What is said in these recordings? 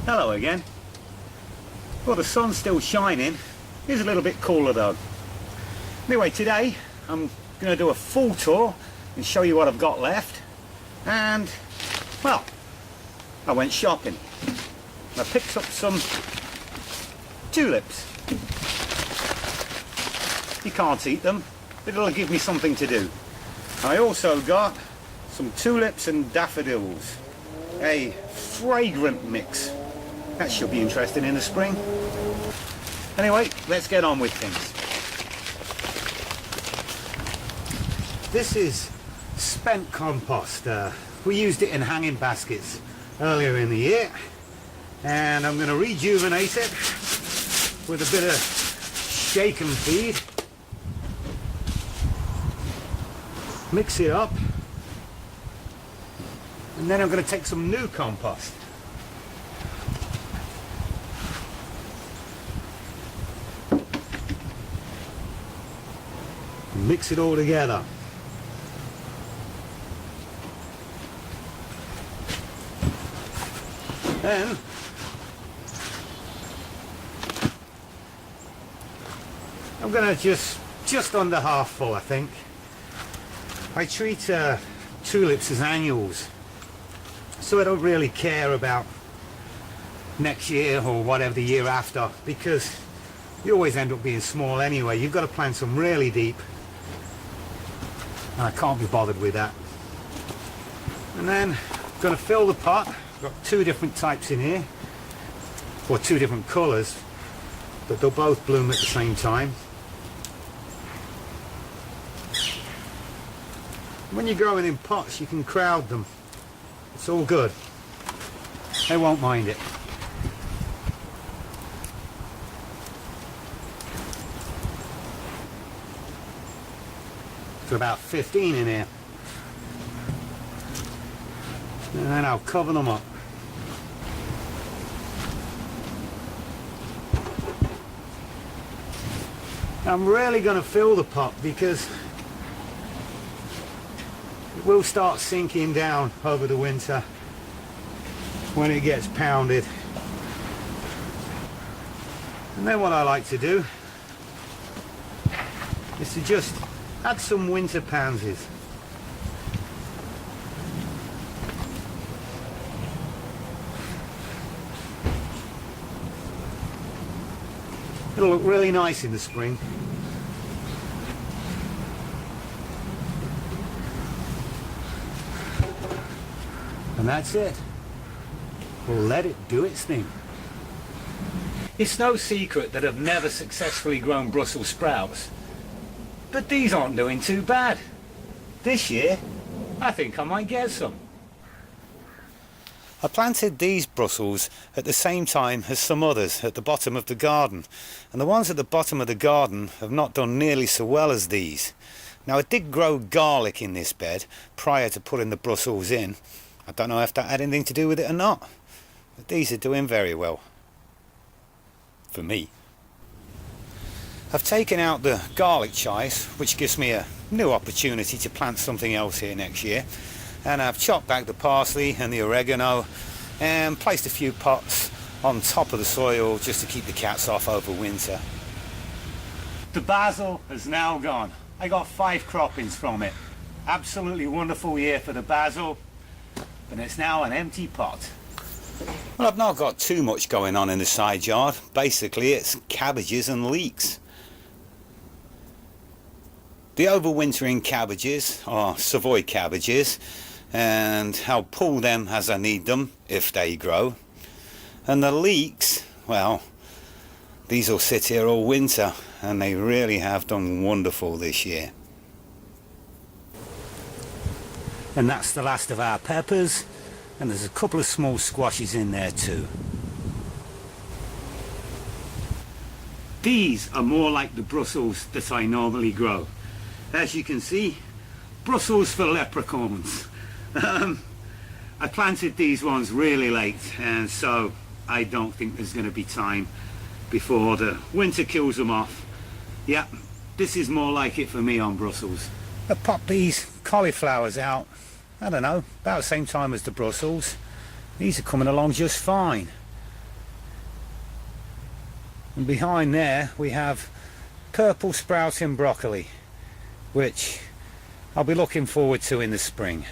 Hello again. Well, the sun's still shining. It's a little bit cooler though. Anyway, today I'm going to do a full tour and show you what I've got left. And, well, I went shopping. I picked up some tulips. You can't eat them, but it'll give me something to do. I also got some tulips and daffodils. A fragrant mix. That should be interesting in the spring. Anyway, let's get on with things. This is spent compost. We used it in hanging baskets earlier in the year, and I'm going to rejuvenate it with a bit of shake and feed. Mix it up, and then I'm going to take some new compost. Mix it all together. Then I'm going to just under half full, I think. I treat tulips as annuals, so I don't really care about next year or whatever the year after, because you always end up being small anyway. You've got to plant some really deep, and I can't be bothered with that. And then I'm going to fill the pot. I've got two different types in here, or two different colours, but they'll both bloom at the same time. When you're growing in pots, you can crowd them. It's all good. They won't mind it. So about 15 in here. And then I'll cover them up. I'm really going to fill the pot because it will start sinking down over the winter when it gets pounded. And then what I like to do is to just add some winter pansies. It'll look really nice in the spring. And that's it. We'll let it do its thing. It's no secret that I've never successfully grown Brussels sprouts, but these aren't doing too bad. This year, I think I might get some. I planted these Brussels at the same time as some others at the bottom of the garden, and the ones at the bottom of the garden have not done nearly so well as these. Now, I did grow garlic in this bed prior to putting the Brussels in. I don't know if that had anything to do with it or not, but these are doing very well. For me. I've taken out the garlic chives, which gives me a new opportunity to plant something else here next year. And I've chopped back the parsley and the oregano and placed a few pots on top of the soil just to keep the cats off over winter. The basil has now gone. I got 5 croppings from it. Absolutely wonderful year for the basil, but it's now an empty pot. Well, I've not got too much going on in the side yard. Basically, it's cabbages and leeks. The overwintering cabbages are Savoy cabbages, and I'll pull them as I need them if they grow. And the leeks, well, these will sit here all winter, and they really have done wonderful this year. And that's the last of our peppers, and there's a couple of small squashes in there too. These are more like the Brussels that I normally grow. As you can see, Brussels for leprechauns. I planted these ones really late, and so I don't think there's going to be time before the winter kills them off. Yeah, this is more like it for me on Brussels. I popped these cauliflowers out, I don't know, about the same time as the Brussels. These are coming along just fine. And behind there we have purple sprouting broccoli, which I'll be looking forward to in the spring.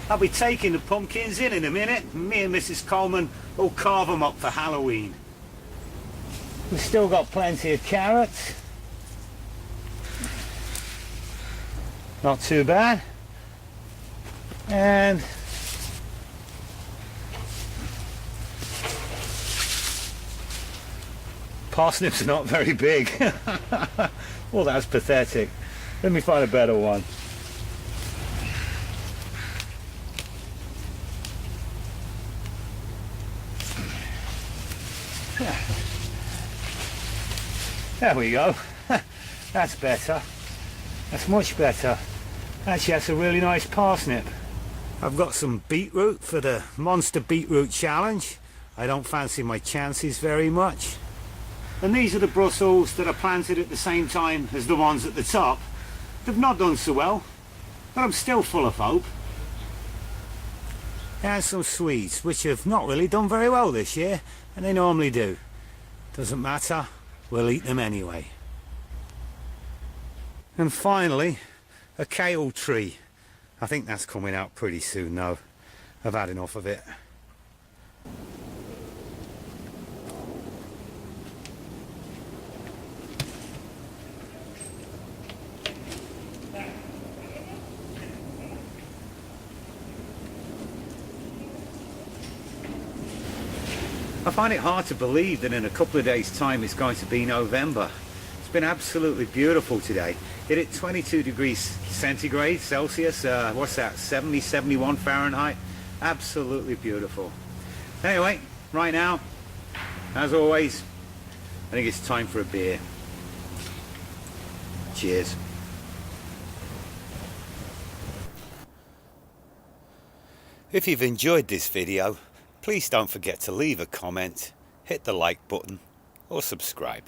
I'll be taking the pumpkins in a minute. Me and Mrs. Coleman will carve them up for Halloween. We've still got plenty of carrots. Not too bad. And parsnips are not very big. Well, that's pathetic. Let me find a better one. There we go. That's better. That's much better. Actually, that's a really nice parsnip. I've got some beetroot for the Monster Beetroot Challenge. I don't fancy my chances very much. And these are the Brussels that are planted at the same time as the ones at the top. They've not done so well, but I'm still full of hope. And some Swedes, which have not really done very well this year, and they normally do. Doesn't matter, we'll eat them anyway. And finally, a kale tree. I think that's coming out pretty soon though. I've had enough of it. I find it hard to believe that in a couple of days' time it's going to be November. It's been absolutely beautiful today. It hit 22 degrees centigrade, Celsius, what's that, 70, 71 Fahrenheit. Absolutely beautiful. Anyway, right now, as always, I think it's time for a beer. Cheers. If you've enjoyed this video, please don't forget to leave a comment, hit the like button or subscribe.